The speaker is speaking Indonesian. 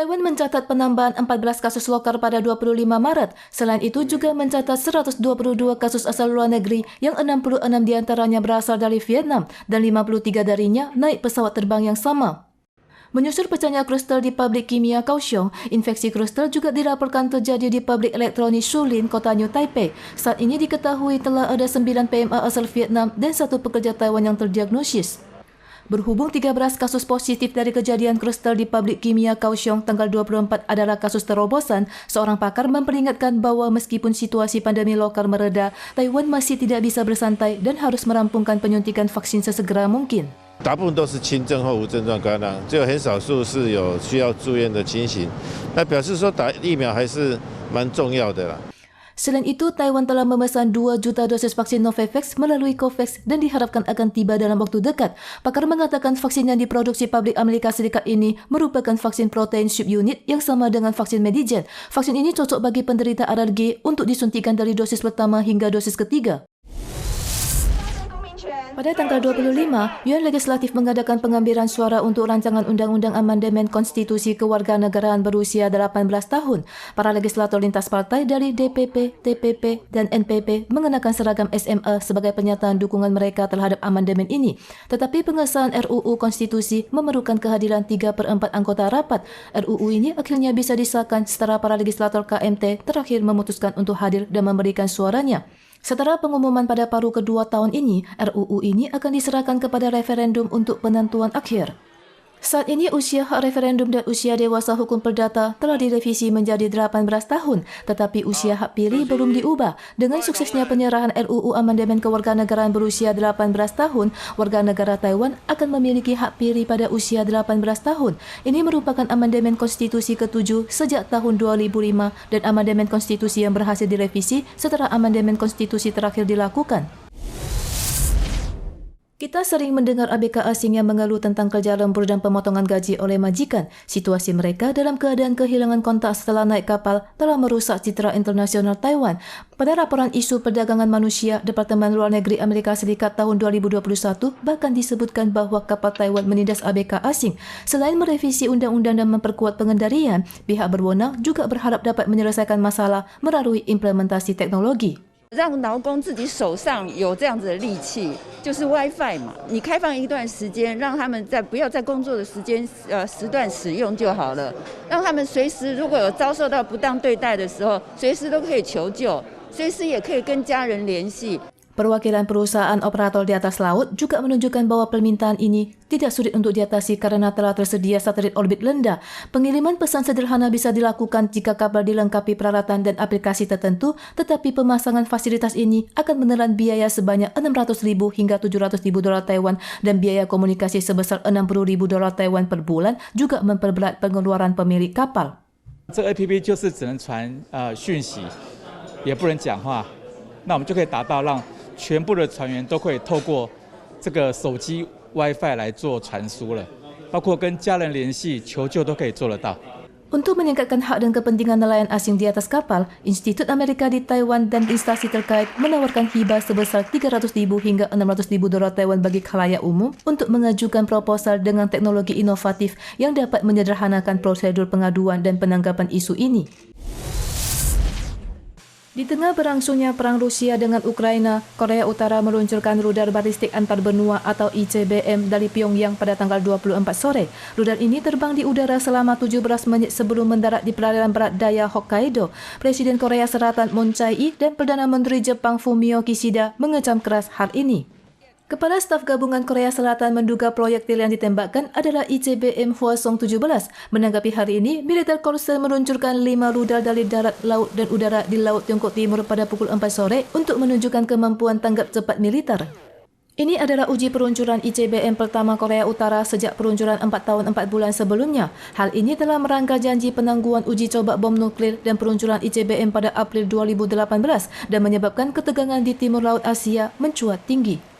Taiwan mencatat penambahan 14 kasus lokal pada 25 Maret. Selain itu juga mencatat 122 kasus asal luar negeri yang 66 diantaranya berasal dari Vietnam dan 53 darinya naik pesawat terbang yang sama. Menyusul pecahnya kristal di pabrik kimia Kaohsiung, infeksi kristal juga dilaporkan terjadi di pabrik elektronik Shulin, kota New Taipei. Saat ini diketahui telah ada 9 PMA asal Vietnam dan 1 pekerja Taiwan yang terdiagnosis. Berhubung 13 kasus positif dari kejadian kristal di pabrik kimia Kaohsiung tanggal 24 adalah kasus terobosan, seorang pakar memperingatkan bahwa meskipun situasi pandemi lokal mereda, Taiwan masih tidak bisa bersantai dan harus merampungkan penyuntikan vaksin sesegera mungkin. 大部分都是轻症或无症状感染，只有很少数是有需要住院的情形。那表示说打疫苗还是蛮重要的啦。 Selain itu, Taiwan telah memesan 2 juta dosis vaksin Novavax melalui COVAX dan diharapkan akan tiba dalam waktu dekat. Pakar mengatakan vaksin yang diproduksi pabrik Amerika Serikat ini merupakan vaksin protein subunit yang sama dengan vaksin Medigen. Vaksin ini cocok bagi penderita alergi untuk disuntikan dari dosis pertama hingga dosis ketiga. Pada tanggal 25, Yuan Legislatif mengadakan pengambilan suara untuk rancangan Undang-Undang Amandemen Konstitusi Kewarganegaraan berusia 18 tahun. Para legislator lintas partai dari DPP, TPP, dan NPP mengenakan seragam SMA sebagai pernyataan dukungan mereka terhadap amandemen ini. Tetapi pengesahan RUU Konstitusi memerlukan kehadiran 3/4 anggota rapat. RUU ini akhirnya bisa disahkan setelah para legislator KMT terakhir memutuskan untuk hadir dan memberikan suaranya. Setelah pengumuman pada paruh kedua tahun ini, RUU ini akan diserahkan kepada referendum untuk penentuan akhir. Saat ini usia hak referendum dan usia dewasa hukum perdata telah direvisi menjadi 18 tahun, tetapi usia hak pilih belum diubah. Dengan suksesnya penyerahan RUU Amandemen Kewarganegaraan berusia 18 tahun, warga negara Taiwan akan memiliki hak pilih pada usia 18 tahun. Ini merupakan amandemen konstitusi ke-7 sejak tahun 2005 dan amandemen konstitusi yang berhasil direvisi setelah amandemen konstitusi terakhir dilakukan. Kita sering mendengar ABK asing yang mengeluh tentang kerja lembur dan pemotongan gaji oleh majikan. Situasi mereka dalam keadaan kehilangan kontak setelah naik kapal telah merusak citra internasional Taiwan. Pada laporan isu perdagangan manusia Departemen Luar Negeri Amerika Serikat tahun 2021, bahkan disebutkan bahawa kapal Taiwan menindas ABK asing. Selain merevisi undang-undang dan memperkuat pengendalian, pihak berwenang juga berharap dapat menyelesaikan masalah melalui implementasi teknologi. 让劳工自己手上有这样子的利器，就是 WiFi 嘛。你开放一段时间，让他们不要在工作的时段使用就好了，让他们随时如果有遭受到不当对待的时候，随时都可以求救，随时也可以跟家人联系。 Perwakilan perusahaan operator di atas laut juga menunjukkan bahwa permintaan ini tidak sulit untuk diatasi karena telah tersedia satelit orbit rendah. Pengiriman pesan sederhana bisa dilakukan jika kapal dilengkapi peralatan dan aplikasi tertentu, tetapi pemasangan fasilitas ini akan menelan biaya sebanyak 600.000 hingga 700.000 dolar Taiwan dan biaya komunikasi sebesar 60.000 dolar Taiwan per bulan juga memperberat pengeluaran pemilik kapal. 这 APP 就是只能传讯息，也不能讲话，那我们就可以达到让 全部的船员都可以透过这个手机 WiFi 来做传输了，包括跟家人联系、求救都可以做得到。 Untuk meningkatkan hak dan kepentingan nelayan asing di atas kapal, Institut Amerika di Taiwan dan instansi terkait menawarkan hibah sebesar 300.000 hingga 600.000 dolar Taiwan bagi khalayak umum untuk mengajukan proposal dengan teknologi inovatif yang dapat menyederhanakan prosedur pengaduan dan penanggapan isu ini. Di tengah berlangsungnya perang Rusia dengan Ukraina, Korea Utara meluncurkan rudal balistik antar benua atau ICBM dari Pyongyang pada tanggal 24 sore. Rudal ini terbang di udara selama 17 menit sebelum mendarat di perairan barat daya Hokkaido. Presiden Korea Selatan Moon Jae-in dan Perdana Menteri Jepang Fumio Kishida mengecam keras hal ini. Kepala Staf Gabungan Korea Selatan menduga proyektil yang ditembakkan adalah ICBM Hwasong-17. Menanggapi hari ini, militer Korea meluncurkan 5 rudal dari darat, laut dan udara di Laut Tiongkok Timur pada pukul 4 sore untuk menunjukkan kemampuan tanggap cepat militer. Ini adalah uji peluncuran ICBM pertama Korea Utara sejak peluncuran 4 tahun 4 bulan sebelumnya. Hal ini telah merangka janji penangguhan uji coba bom nuklir dan peluncuran ICBM pada April 2018 dan menyebabkan ketegangan di timur laut Asia mencuat tinggi.